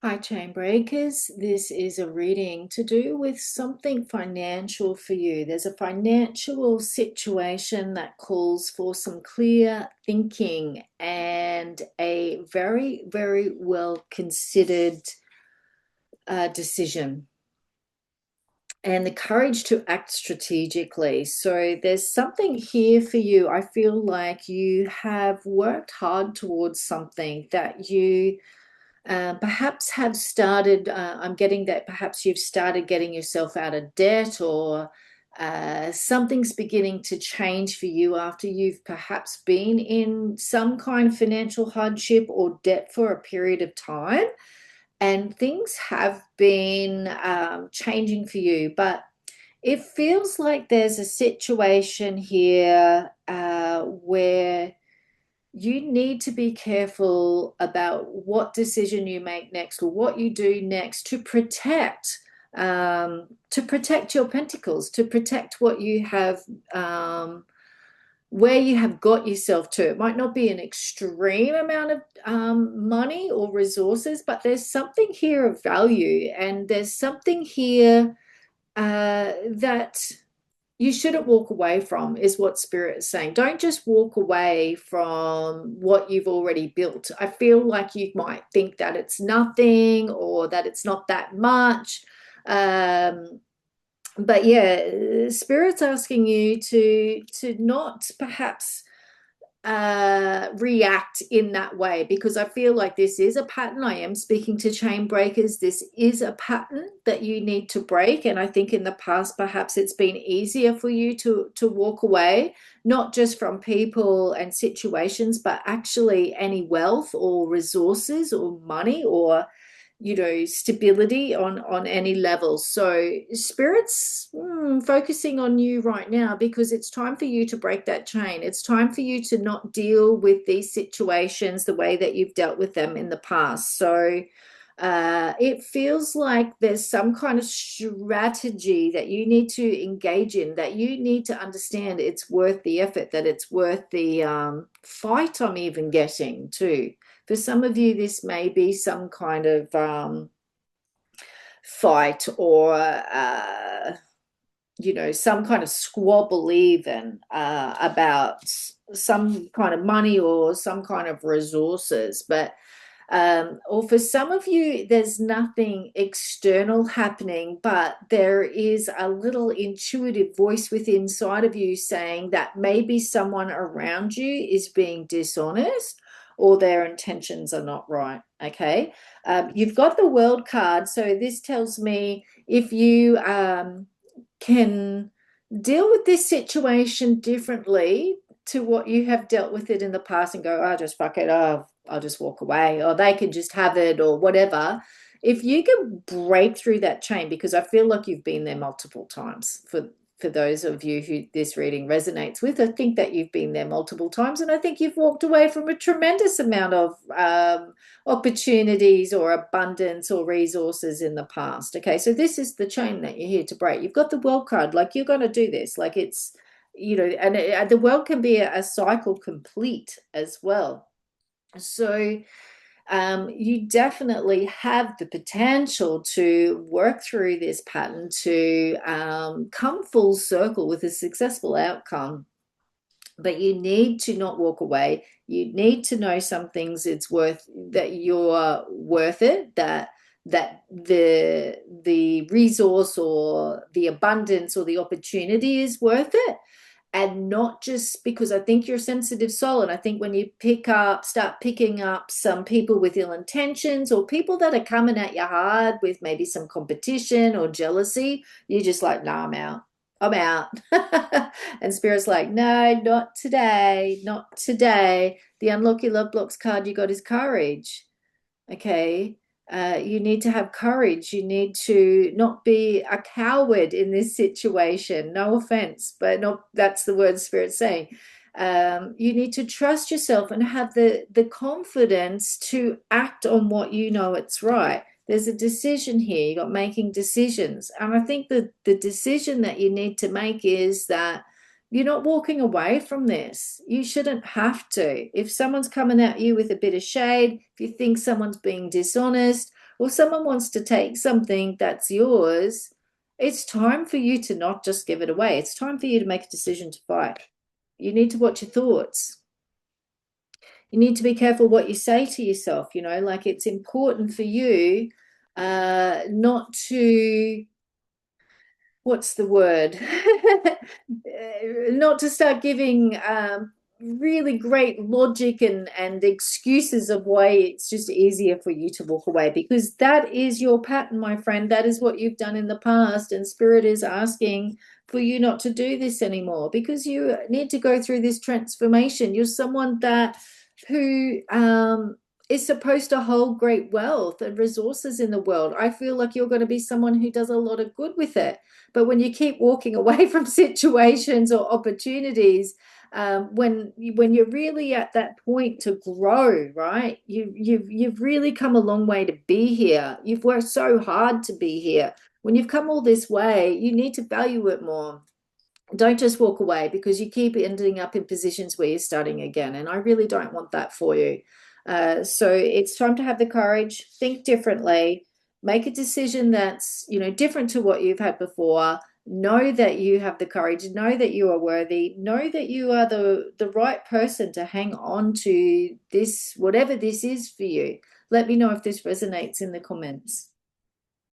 Hi, Chainbreakers. This is a reading to do with something financial for you. There's a financial situation that calls for some clear thinking and a very, very well considered decision and the courage to act strategically. So there's something here for you. I feel like you have worked hard towards something that you perhaps have started, I'm getting that perhaps you've started getting yourself out of debt, or something's beginning to change for you after you've perhaps been in some kind of financial hardship or debt for a period of time. And things have been changing for you, but it feels like there's a situation here where you need to be careful about what decision you make next or what you do next to protect your pentacles, to protect what you have, where you have got yourself to. It might not be an extreme amount of money or resources, but there's something here of value, and there's something here that you shouldn't walk away from, is what Spirit is saying. Don't just walk away from what you've already built. I feel like you might think that it's nothing or that it's not that much. Um, but yeah, Spirit's asking you to not perhaps react in that way, because I feel like this is a pattern. I am speaking to chain breakers. This is a pattern that you need to break. And I think in the past, perhaps it's been easier for you to walk away, not just from people and situations, but actually any wealth or resources or money or stability on any level. So Spirit's focusing on you right now, because it's time for you to break that chain. It's time for you to not deal with these situations the way that you've dealt with them in the past. So it feels like there's some kind of strategy that you need to engage in, that you need to understand it's worth the effort, that it's worth the fight. I'm even getting too. For some of you, this may be some kind of fight, or some kind of squabble, even about some kind of money or some kind of resources. But or for some of you, there's nothing external happening, but there is a little intuitive voice within inside of you saying that maybe someone around you is being dishonest, or their intentions are not right. Okay. You've got the World card. So this tells me if you can deal with this situation differently to what you have dealt with it in the past and go, oh, just fuck it, oh, I'll just walk away, or they can just have it, or whatever. If you can break through that chain, because I feel like you've been there multiple times. For those of you who this reading resonates with, I think that you've been there multiple times, and I think you've walked away from a tremendous amount of opportunities or abundance or resources in the past. Okay, so this is the chain that you're here to break. You've got the World card, like you're going to do this, like it's, and the world can be a cycle complete as well. So you definitely have the potential to work through this pattern to come full circle with a successful outcome. But you need to not walk away. You need to know some things it's worth, that you're worth it, that the resource or the abundance or the opportunity is worth it. And not just because, I think you're a sensitive soul, and I think when you start picking up some people with ill intentions, or people that are coming at you hard with maybe some competition or jealousy, you're just like, no, I'm out. And Spirit's like, no, not today, not today. The Unlock Your Love Blocks card you got is courage. Okay. You need to have courage. You need to not be a coward in this situation. No offense, but not, that's the word Spirit's saying. You need to trust yourself and have the confidence to act on what you know it's right. There's a decision here. You got making decisions. And I think that the decision that you need to make is that you're not walking away from this. You shouldn't have to. If someone's coming at you with a bit of shade, if you think someone's being dishonest, or someone wants to take something that's yours, it's time for you to not just give it away. It's time for you to make a decision to fight. You need to watch your thoughts. You need to be careful what you say to yourself, like it's important for you not to, what's the word? Not to start giving really great logic and excuses of why it's just easier for you to walk away, because that is your pattern, my friend. That is what you've done in the past, and Spirit is asking for you not to do this anymore, because you need to go through this transformation. You're someone that who is supposed to hold great wealth and resources in the world. I feel like you're going to be someone who does a lot of good with it. But when you keep walking away from situations or opportunities, when you're really at that point to grow, right? You've really come a long way to be here. You've worked so hard to be here. When you've come all this way, you need to value it more. Don't just walk away, because you keep ending up in positions where you're starting again. And I really don't want that for you. So it's time to have the courage, think differently, make a decision that's, different to what you've had before. Know that you have the courage, know that you are worthy, know that you are the right person to hang on to this, whatever this is for you. Let me know if this resonates in the comments.